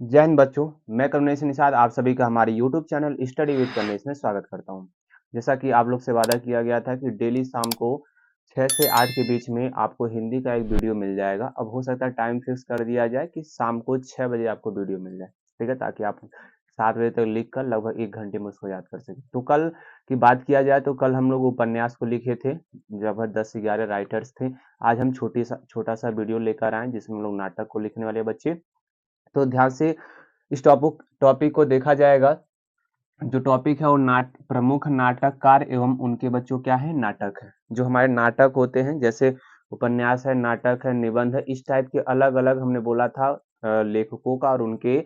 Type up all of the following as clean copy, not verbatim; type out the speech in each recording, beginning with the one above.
जय हिंद बच्चों। मैं करुणेश निषाद आप सभी का हमारे YouTube channel study with Karunesh में स्वागत करता हूं। जैसा कि आप लोग से वादा किया गया था कि डेली शाम को 6 से 8 के बीच में आपको हिंदी का एक वीडियो मिल जाएगा। अब हो सकता है टाइम फिक्स कर दिया जाए कि शाम को 6 बजे आपको वीडियो मिल जाए, ठीक है, ताकि आप 7 बजे तक लिख कर लगभग 1 घंटे में उसको याद कर सकें। तो कल की बात किया जाए तो कल हम लोग उपन्यास को लिखे थे, लगभग 10 से 11 राइटर्स थे। आज हम छोटा सा वीडियो लेकर आए जिसमें हम लोग नाटक को लिखने वाले बच्चे। तो ध्यान से इस टॉपिक को देखा जाएगा। जो टॉपिक है वो प्रमुख नाटककार एवं उनके बच्चों क्या है, नाटक है। जो हमारे नाटक होते हैं जैसे उपन्यास है, नाटक है, निबंध है, इस टाइप के अलग अलग हमने बोला था लेखकों का, और उनके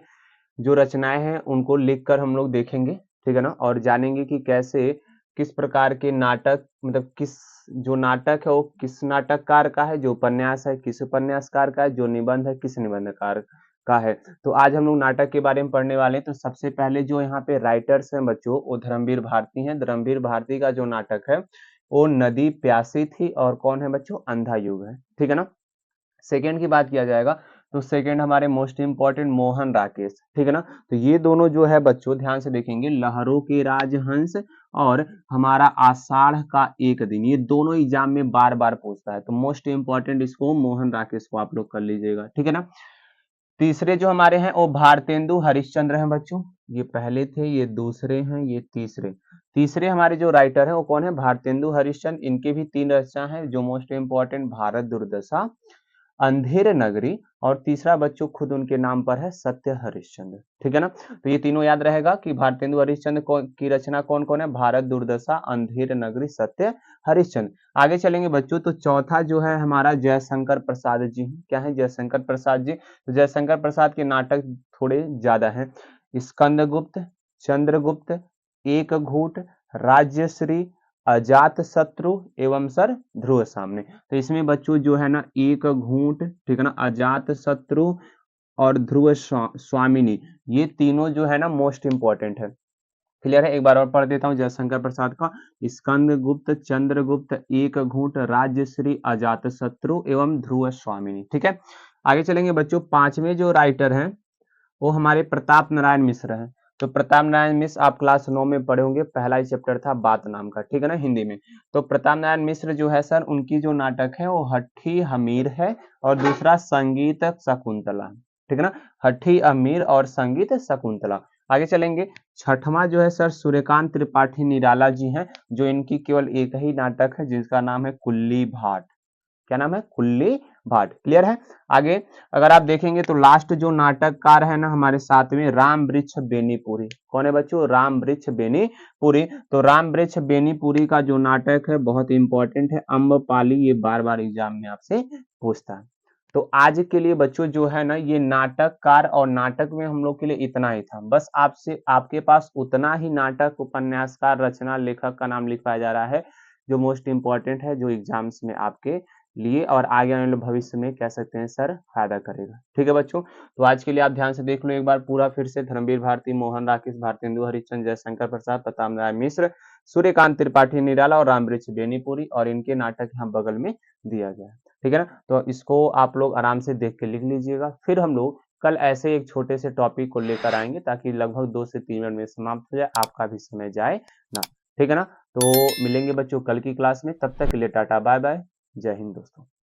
जो रचनाएं हैं उनको लिखकर हम लोग देखेंगे, ठीक है ना, और जानेंगे कि कैसे किस प्रकार के नाटक, मतलब किस जो नाटक है वो किस नाटककार का है, जो उपन्यास है किस उपन्यासकार का है, जो निबंध है किस निबंधकार का है। तो आज हम लोग नाटक के बारे में पढ़ने वाले हैं। तो सबसे पहले जो यहाँ पे राइटर्स हैं बच्चों, वो धर्मवीर भारती हैं। धर्मवीर भारती का जो नाटक है वो नदी प्यासी थी, और कौन है बच्चों, अंधा युग है, ठीक है ना। सेकेंड की बात किया जाएगा तो सेकेंड हमारे मोस्ट इंपॉर्टेंट मोहन राकेश, ठीक है ना। तो ये दोनों जो है बच्चों ध्यान से देखेंगे, लहरों के राजहंस और हमारा आषाढ़ का एक दिन, ये दोनों एग्जाम में बार बार पूछता है। तो मोस्ट इंपॉर्टेंट इसको मोहन राकेश को आप लोग कर लीजिएगा, ठीक है ना। तीसरे जो हमारे हैं वो भारतेंदु हरिश्चंद्र हैं बच्चों। ये पहले थे, ये दूसरे हैं, ये तीसरे। तीसरे हमारे जो राइटर हैं वो कौन है, भारतेंदु हरिश्चंद्र। इनके भी 3 रचना है जो मोस्ट इंपॉर्टेंट, भारत दुर्दशा, अंधेर नगरी, और तीसरा बच्चों खुद उनके नाम पर है, सत्य हरिश्चंद्र, ठीक है ना। तो ये तीनों याद रहेगा कि भारतेंदु हरिश्चंद्र की रचना कौन कौन है, भारत दुर्दशा, अंधेर नगरी, सत्य हरिश्चंद्र। आगे चलेंगे बच्चों तो चौथा जो है हमारा जयशंकर प्रसाद जी, क्या है, जयशंकर प्रसाद जी। तो जयशंकर प्रसाद के नाटक थोड़े ज्यादा हैं, स्कंदगुप्त, चंद्रगुप्त, एक घूट, राज्यश्री, अजात शत्रु एवं सर ध्रुव सामने। तो इसमें बच्चों जो है ना एक घूंट, ठीक है ना, अजात शत्रु और ध्रुव स्वामिनी, ये तीनों जो है ना मोस्ट इंपॉर्टेंट है। क्लियर है, एक बार और पढ़ देता हूँ जयशंकर प्रसाद का। स्कंद गुप्त, चंद्रगुप्त, एक घूंट, राज्यश्री, अजात शत्रु एवं ध्रुव स्वामिनी, ठीक है। आगे चलेंगे बच्चों, पांचवें जो राइटर हैं वो हमारे प्रताप नारायण मिश्र हैं। तो प्रताप नारायण मिश्र आप क्लास 9 में पढ़े होंगे, पहला ही चैप्टर था बात नाम का, ठीक है ना, हिंदी में। तो प्रताप नारायण मिश्र जो है सर, उनकी जो नाटक है वो हट्ठी हमीर है, और दूसरा संगीत शकुंतला, ठीक है ना, हट्ठी अमीर और संगीत शकुंतला। आगे चलेंगे, छठवां जो है सर सूर्यकांत त्रिपाठी निराला जी हैं, जो इनकी केवल एक ही नाटक है जिसका नाम है कुल्ली भाट। क्या नाम है, कुल्ली भाट। क्लियर है। आगे अगर आप देखेंगे तो लास्ट जो नाटककार है ना हमारे साथ में, राम वृक्ष बेनीपुरी। कौन है बच्चों, राम वृक्ष बेनीपुरी। तो राम वृक्ष बेनीपुरी का जो नाटक है बहुत इंपॉर्टेंट है, अम्बपाली, ये बार बार एग्जाम में आपसे पूछता है। तो आज के लिए बच्चों जो है ना ये नाटककार और नाटक में हम लोग के लिए इतना ही था। बस आपसे आपके पास उतना ही नाटक, उपन्यासकार, रचना, लेखक का नाम लिखवाया जा रहा है जो मोस्ट इंपॉर्टेंट है, जो एग्जाम्स में आपके लिए और आगे आने वाले भविष्य में कह सकते हैं सर फायदा करेगा, ठीक है बच्चों। तो आज के लिए आप ध्यान से देख लो एक बार पूरा फिर से, धर्मवीर भारती, मोहन राकेश, भारतेंदु हरिश्चंद्र, जयशंकर प्रसाद, प्रताप नारायण मिश्र, सूर्यकांत त्रिपाठी निराला और रामवृक्ष बेनीपुरी, और इनके नाटक यहाँ बगल में दिया गया है, ठीक है ना। तो इसको आप लोग आराम से देख के लिख लीजिएगा। फिर हम लोग कल ऐसे एक छोटे से टॉपिक को लेकर आएंगे ताकि लगभग 2 से 3 मिनट में समाप्त हो जाए, आपका भी समय जाए ना, ठीक है ना। तो मिलेंगे बच्चों कल की क्लास में, तब तक के लिए टाटा बाय बाय, जय हिंद दोस्तों।